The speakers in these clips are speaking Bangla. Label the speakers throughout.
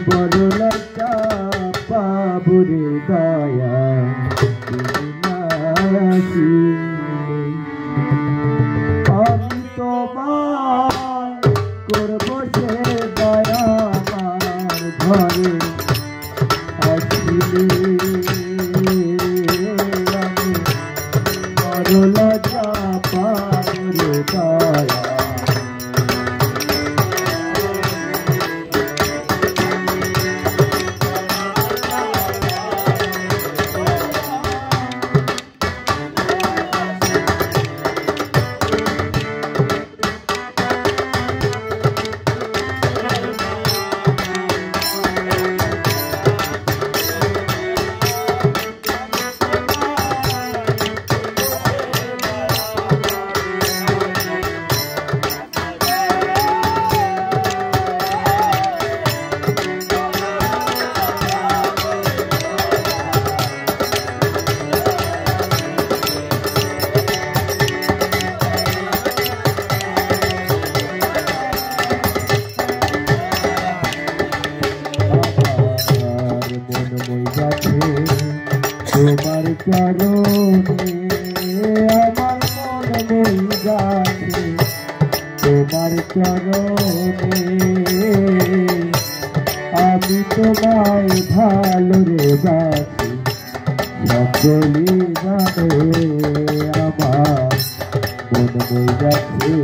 Speaker 1: বড় লজ্জা পাবুরে দয়া আমি তোমার করব সে দয়া আমার ঘরে আসিলে আমি বড় লজ্জা পাবুরে দয়া তোমার চরণে আমার মন মই যাচ্ছে তোমার চরণে আমি তোমায় ভালো রে বাসি সকলি জানে আমার মন মই যাচ্ছে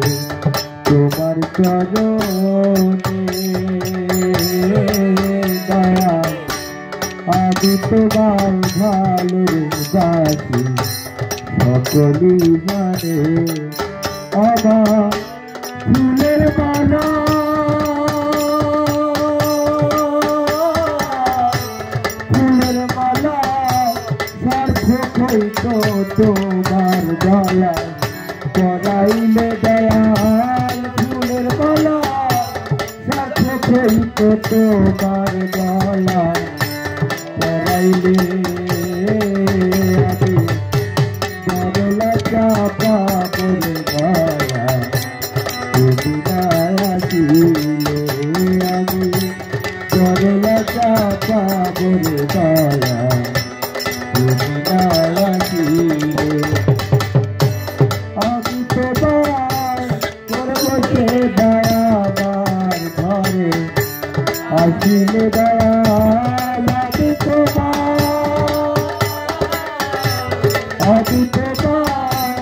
Speaker 1: তোমার চরণে দয়া আমি তোমার ভালো বাসি সকলি জানে আমার ফুলের মালা ফুলের মালা সার্থক হইত তোমার গলা পরাইলে দয়াল ফুলের মালা সার্থক হইত তোমার গলা পরাইলে আমি বড় লজ্জা পাবুরে দয়া তুমি না আসিলে আমি বড় লজ্জা পাবুরে দয়া তুমি না আসিলে আমি তোমার করব সে দয়া আমার ঘরে আসিলে দয়া আমি তোমার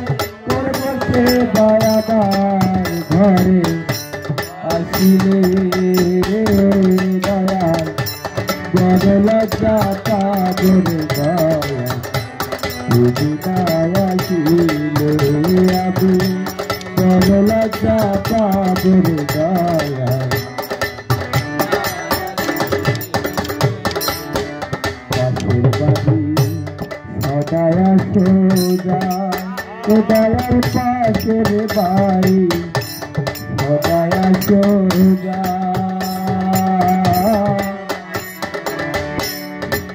Speaker 1: করব সে দয়াবার ঘরে আসিলে দয়াল বড় লজ্জা পাবুরে দয়া তুমি না আসিলে আমি বড় লজ্জা পাবুরে দয়া দয়া সোজা দয়ার পাশের বাড়ি দয়া সোজা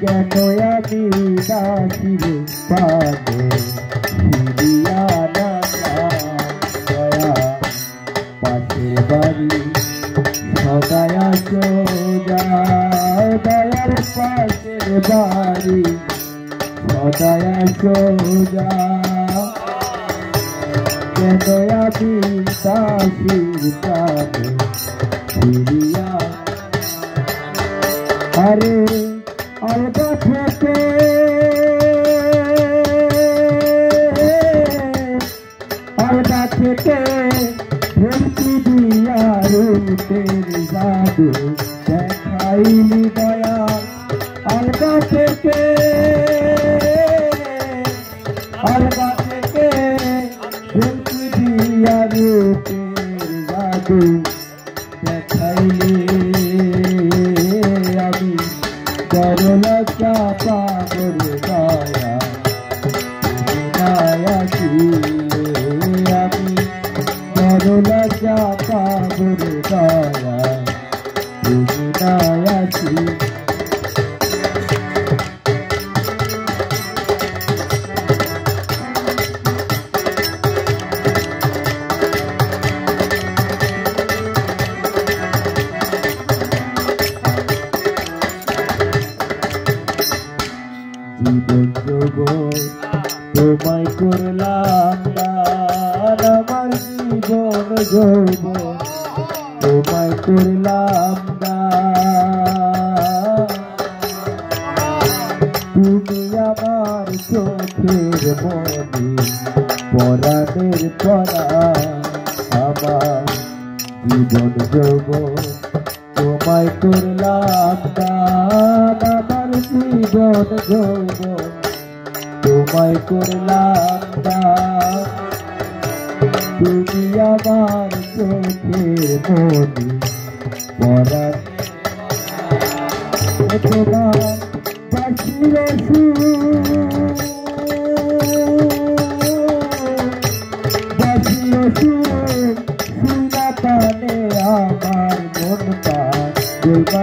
Speaker 1: কেন আমি দাসিরে পাবে ফিরিয়া না দয়া পাশের বাড়ি দয়া সোজা দয়ার পাশের বাড়ি দয়া সোজা কেন আমি দাসির প্রাণে ফিরিয়া আরে আলগা থেকে ভর্তি দিয়া রূপের জাদু দেখাইলি দয়া আলগা থেকে ভর্তি দিয়া রূপের জাদু দেখাইলি আমি বড় লজ্জা পাবুরে দয়া তুমি না আসিলে আমি বড় লজ্জা পাবুরে দয়া তুমি না আসিলে জীবন যৌবন তোমায় করলাম না। তুমি আমার চোখের মনি পরাণের পরা, আমার জীবন যৌবন তোমায় করলাম না। আমার জীবন যৌবন তোমায় করলাম না। তুমি আমার চোখের মনি পরাণ, তোমার বাঁশির সুর, বাঁশির সুর শুনা কানে আমার মন পায়।